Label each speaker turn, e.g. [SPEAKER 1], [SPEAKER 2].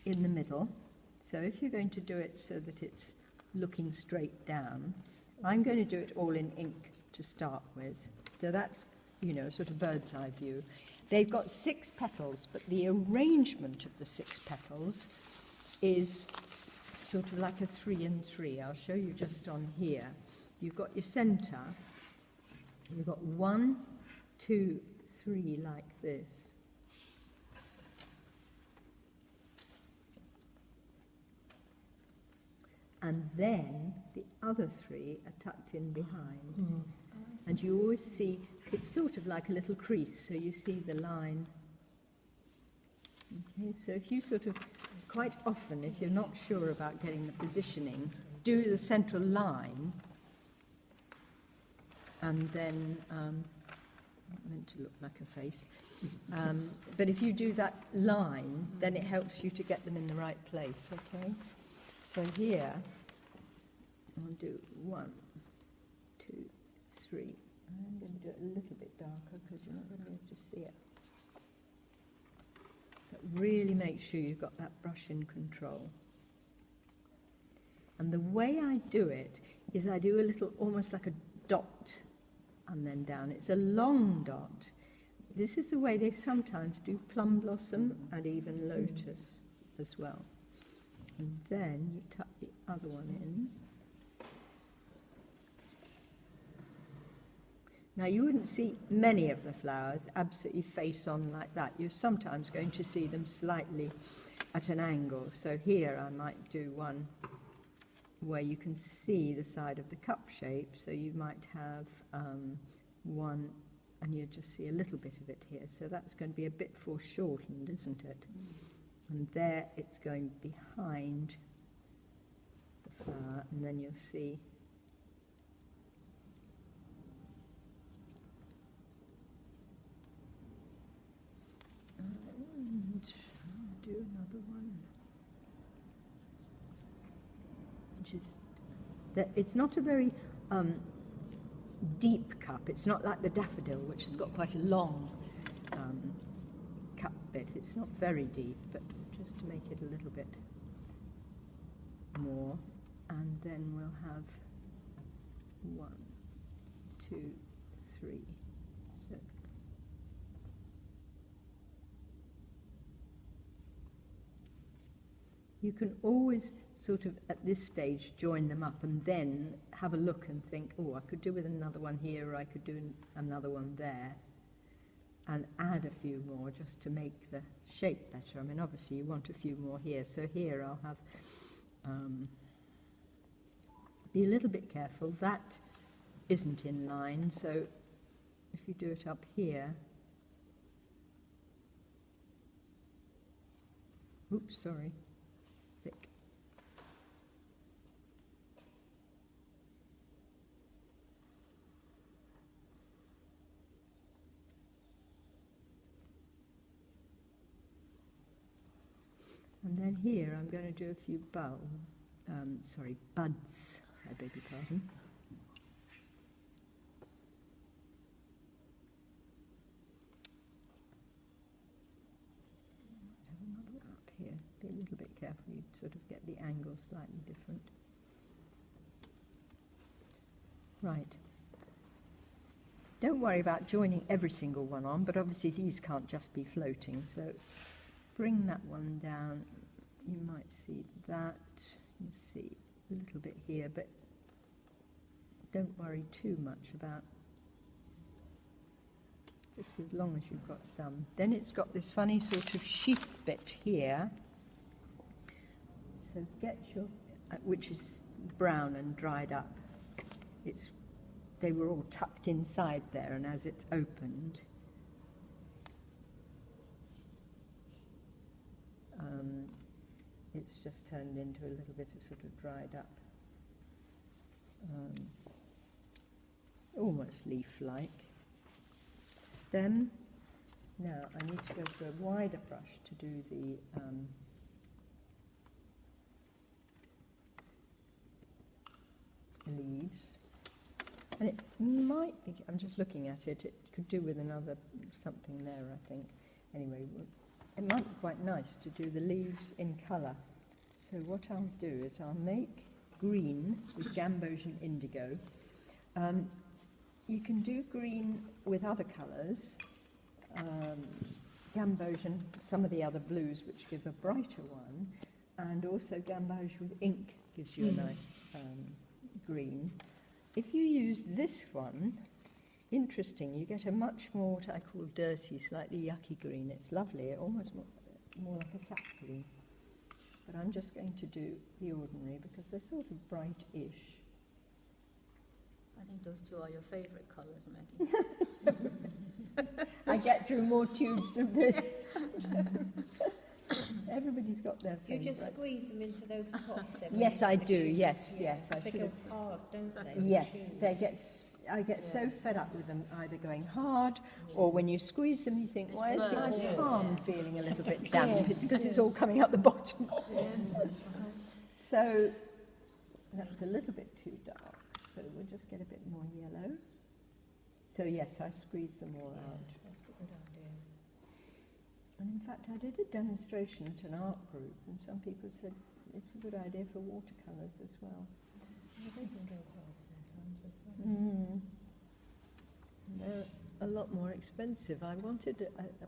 [SPEAKER 1] in the middle. So if you're going to do it so that it's looking straight down, I'm going to do it all in ink to start with. So that's, you know, sort of bird's eye view. They've got 6 petals, but the arrangement of the 6 petals is sort of like a 3 and 3. I'll show you just on here. You've got your centre. You've got 1, 2, 3 like this. And then the other 3 are tucked in behind. And you always see, it's sort of like a little crease, so you see the line. Okay, so if you sort of, quite often, if you're not sure about getting the positioning, do the central line, and then, not meant to look like a face, but if you do that line, then it helps you to get them in the right place, okay? So here, I'll do 1, 2, 3. I'm going to do it a little bit darker because you're not going to be able to see it. But really make sure you've got that brush in control. And the way I do it is I do a little, almost like a dot, and then down. It's a long dot. This is the way they sometimes do plum blossom and even lotus as well. And then you tuck the other one in. Now, you wouldn't see many of the flowers absolutely face on like that. You're sometimes going to see them slightly at an angle. So here I might do one where you can see the side of the cup shape. So you might have one, and you just see a little bit of it here. So that's going to be a bit foreshortened, isn't it? And there it's going behind the flower, and then you'll see do another one, which is that it's not a very deep cup. It's not like the daffodil, which has got quite a long cup bit. It's not very deep, but just to make it a little bit more. And then we'll have 1, 2, 3. So you can always sort of, at this stage, join them up and then have a look and think, oh, I could do with another one here, or I could do another one there, and add a few more just to make the shape better. I mean, obviously, you want a few more here. So here I'll have, be a little bit careful. That isn't in line, so if you do it up here, oops, sorry. Thick. And then here I'm going to do a few buds, I beg your pardon. Have another up here. Be a little bit careful, you sort of get the angle slightly different. Right. Don't worry about joining every single one on, but obviously these can't just be floating, so bring that one down. You might see that. You see a little bit here, but don't worry too much about just as long as you've got some. Then it's got this funny sort of sheath bit here. So get your, which is brown and dried up. They were all tucked inside there, and as it's opened, it's just turned into a little bit of sort of dried up, almost leaf-like stem. Now I need to go for a wider brush to do the leaves. And it might be, I'm just looking at it, it could do with another something there, I think. Anyway, it might be quite nice to do the leaves in colour. So what I'll do is I'll make green with Gambosian indigo. You can do green with other colours, Gambosian, some of the other blues which give a brighter one, and also Gamboge with ink gives you a nice green. If you use this one, interesting, you get a much more what I call dirty, slightly yucky green. It's lovely, almost more like a sap green. But I'm just going to do the ordinary because they're sort of bright-ish.
[SPEAKER 2] I think those two are your favourite colours, Maggie.
[SPEAKER 1] I get through more tubes of this. Everybody's got their
[SPEAKER 3] You
[SPEAKER 1] favourite.
[SPEAKER 3] just squeeze them into those pots then?
[SPEAKER 1] Yes, I do. Yes, yes. I
[SPEAKER 3] They
[SPEAKER 1] should
[SPEAKER 3] go
[SPEAKER 1] have.
[SPEAKER 3] hard, don't they?
[SPEAKER 1] Yes,
[SPEAKER 3] Chew.
[SPEAKER 1] I get so fed up with them either going hard or when you squeeze them you think,
[SPEAKER 2] It's
[SPEAKER 1] why is my
[SPEAKER 2] burnt.
[SPEAKER 1] palm feeling a little bit damp? It's because it's all coming out the bottom. So that's a little bit too dark, so we'll just get a bit more yellow. So yes, I squeeze them all out.
[SPEAKER 3] That's a good idea.
[SPEAKER 1] And in fact, I did a demonstration at an art group, and some people said it's a good idea for watercolours as well.
[SPEAKER 3] They can go hard sometimes as well.
[SPEAKER 1] They're a lot more expensive. I wanted a particular